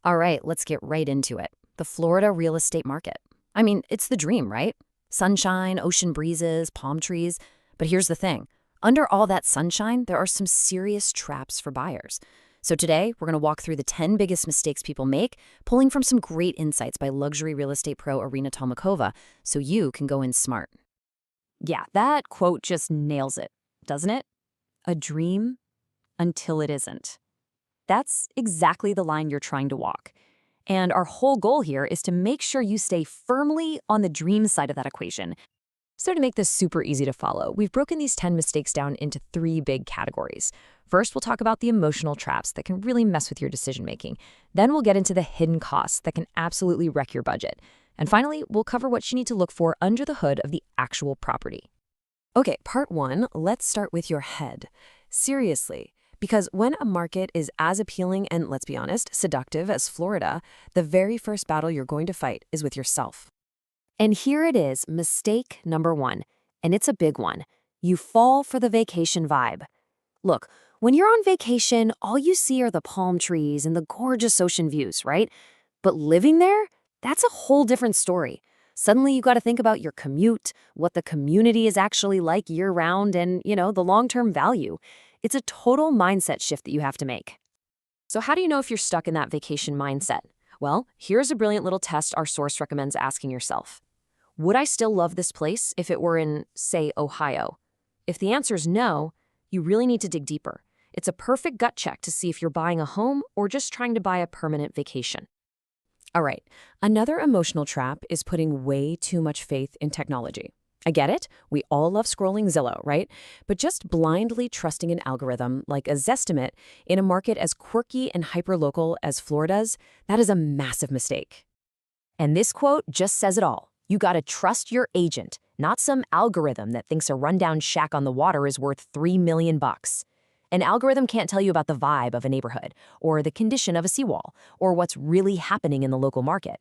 All right, let's get right into it. The Florida real estate market. I mean, it's the dream, right? Sunshine, ocean breezes, palm trees. But here's the thing. Under all that sunshine, there are some serious traps for buyers. So today, we're going to walk through the 10 biggest mistakes people make, pulling from some great insights by luxury real estate pro Iryna Talmachova, so you can go in smart. Yeah, that quote just nails it, doesn't it? A dream until it isn't. That's exactly the line you're trying to walk. And our whole goal here is to make sure you stay firmly on the dream side of that equation. So to make this super easy to follow, we've broken these 10 mistakes down into 3 big categories. First, we'll talk about the emotional traps that can really mess with your decision-making. Then we'll get into the hidden costs that can absolutely wreck your budget. And finally, we'll cover what you need to look for under the hood of the actual property. Okay, part 1, let's start with your head. Seriously. Because when a market is as appealing and, let's be honest, seductive as Florida, the very first battle you're going to fight is with yourself. And here it is, mistake number 1, and it's a big one. You fall for the vacation vibe. Look, when you're on vacation, all you see are the palm trees and the gorgeous ocean views, right? But living there, that's a whole different story. Suddenly you got to think about your commute, what the community is actually like year-round, and, the long-term value. It's a total mindset shift that you have to make. So how do you know if you're stuck in that vacation mindset? Well, here's a brilliant little test our source recommends asking yourself. Would I still love this place if it were in, say, Ohio? If the answer is no, you really need to dig deeper. It's a perfect gut check to see if you're buying a home or just trying to buy a permanent vacation. All right, another emotional trap is putting way too much faith in technology. I get it. We all love scrolling Zillow, right? But just blindly trusting an algorithm like a Zestimate in a market as quirky and hyperlocal as Florida's, that is a massive mistake. And this quote just says it all. You gotta trust your agent, not some algorithm that thinks a rundown shack on the water is worth $3 million. An algorithm can't tell you about the vibe of a neighborhood, or the condition of a seawall, or what's really happening in the local market.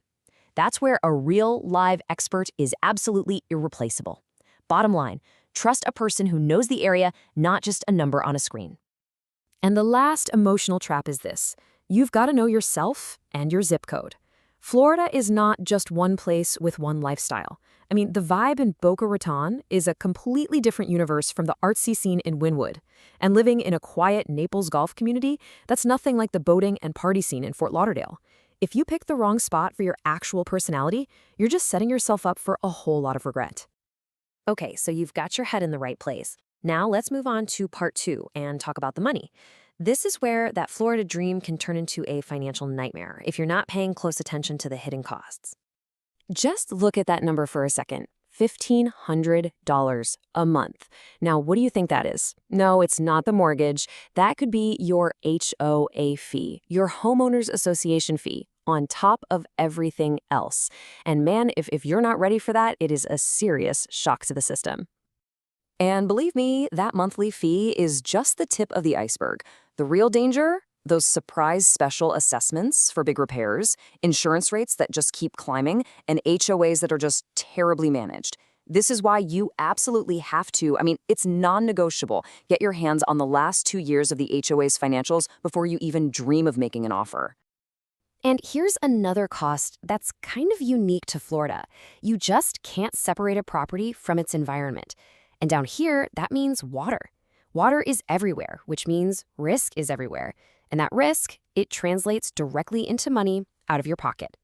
That's where a real, live expert is absolutely irreplaceable. Bottom line, trust a person who knows the area, not just a number on a screen. And the last emotional trap is this. You've got to know yourself and your zip code. Florida is not just one place with one lifestyle. I mean, the vibe in Boca Raton is a completely different universe from the artsy scene in Wynwood. And living in a quiet Naples golf community, that's nothing like the boating and party scene in Fort Lauderdale. If you pick the wrong spot for your actual personality, you're just setting yourself up for a whole lot of regret. Okay, so you've got your head in the right place. Now let's move on to part 2 and talk about the money. This is where that Florida dream can turn into a financial nightmare if you're not paying close attention to the hidden costs. Just look at that number for a second. $1,500 a month. Now, what do you think that is? No, it's not the mortgage. That could be your HOA fee, your homeowners association fee, on top of everything else. And man, if you're not ready for that, it is a serious shock to the system. And believe me, that monthly fee is just the tip of the iceberg. The real danger? Those surprise special assessments for big repairs, insurance rates that just keep climbing, and HOAs that are just terribly managed. This is why you absolutely have to, it's non-negotiable, get your hands on the last 2 years of the HOA's financials before you even dream of making an offer. And here's another cost that's kind of unique to Florida. You just can't separate a property from its environment. And down here, that means water. Water is everywhere, which means risk is everywhere. And that risk, it translates directly into money out of your pocket.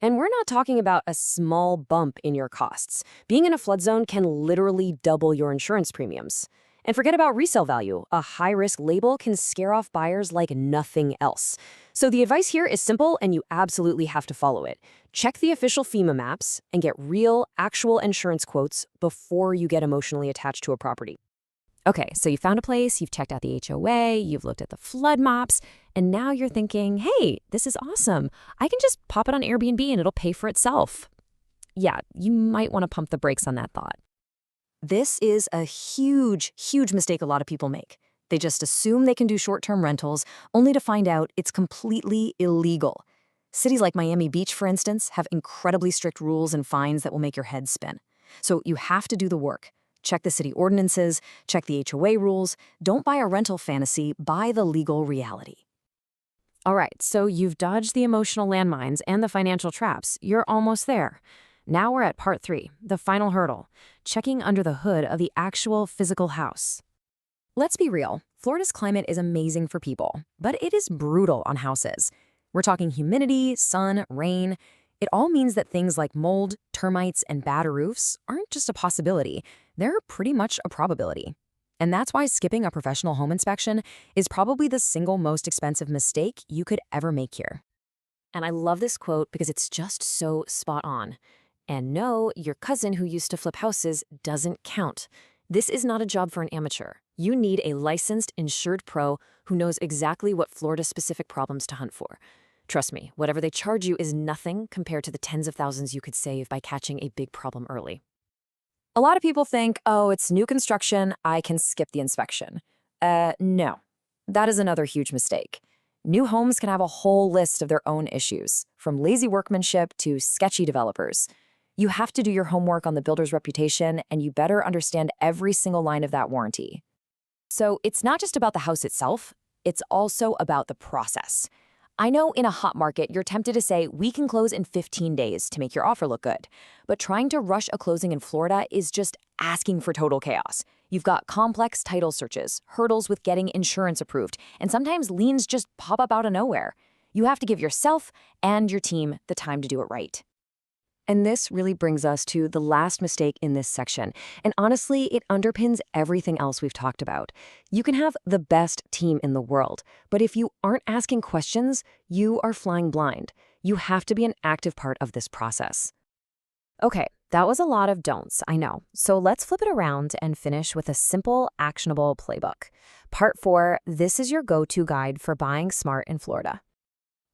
And we're not talking about a small bump in your costs. Being in a flood zone can literally double your insurance premiums. And forget about resale value. A high-risk label can scare off buyers like nothing else. So the advice here is simple, and you absolutely have to follow it. Check the official FEMA maps and get real, actual insurance quotes before you get emotionally attached to a property. Okay, so you found a place, you've checked out the HOA, you've looked at the flood maps, and now you're thinking, hey, this is awesome. I can just pop it on Airbnb and it'll pay for itself. Yeah, you might want to pump the brakes on that thought. This is a huge, huge mistake a lot of people make. They just assume they can do short-term rentals, only to find out it's completely illegal. Cities like Miami Beach, for instance, have incredibly strict rules and fines that will make your head spin. So you have to do the work. Check the city ordinances, check the HOA rules. Don't buy a rental fantasy, buy the legal reality. All right, so you've dodged the emotional landmines and the financial traps. You're almost there. Now we're at part 3, the final hurdle, checking under the hood of the actual physical house. Let's be real. Florida's climate is amazing for people, but it is brutal on houses. We're talking humidity, sun, rain. It all means that things like mold, termites, and bad roofs aren't just a possibility. They're pretty much a probability. And that's why skipping a professional home inspection is probably the single most expensive mistake you could ever make here. And I love this quote because it's just so spot on. And no, your cousin who used to flip houses doesn't count. This is not a job for an amateur. You need a licensed, insured pro who knows exactly what Florida-specific problems to hunt for. Trust me, whatever they charge you is nothing compared to the tens of thousands you could save by catching a big problem early. A lot of people think, oh, it's new construction, I can skip the inspection. No. That is another huge mistake. New homes can have a whole list of their own issues, from lazy workmanship to sketchy developers. You have to do your homework on the builder's reputation, and you better understand every single line of that warranty. So it's not just about the house itself, it's also about the process. I know in a hot market, you're tempted to say, we can close in 15 days to make your offer look good. But trying to rush a closing in Florida is just asking for total chaos. You've got complex title searches, hurdles with getting insurance approved, and sometimes liens just pop up out of nowhere. You have to give yourself and your team the time to do it right. And this really brings us to the last mistake in this section. And honestly, it underpins everything else we've talked about. You can have the best team in the world, but if you aren't asking questions, you are flying blind. You have to be an active part of this process. Okay, that was a lot of don'ts, I know. So let's flip it around and finish with a simple, actionable playbook. Part 4, this is your go-to guide for buying smart in Florida.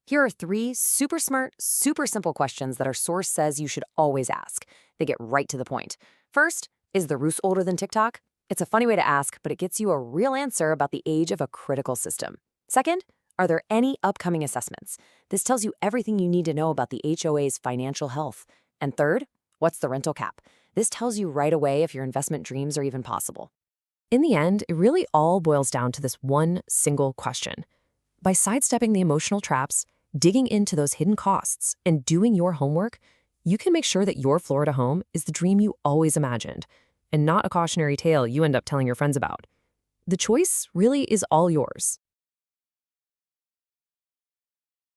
Here are 3 super smart, super simple questions that our source says you should always ask. They get right to the point. First, is the roof older than TikTok? It's a funny way to ask, but it gets you a real answer about the age of a critical system. Second, are there any upcoming assessments? This tells you everything you need to know about the HOA's financial health. And third, what's the rental cap? This tells you right away if your investment dreams are even possible. In the end, it really all boils down to this one single question. By sidestepping the emotional traps, digging into those hidden costs, and doing your homework, you can make sure that your Florida home is the dream you always imagined, and not a cautionary tale you end up telling your friends about. The choice really is all yours.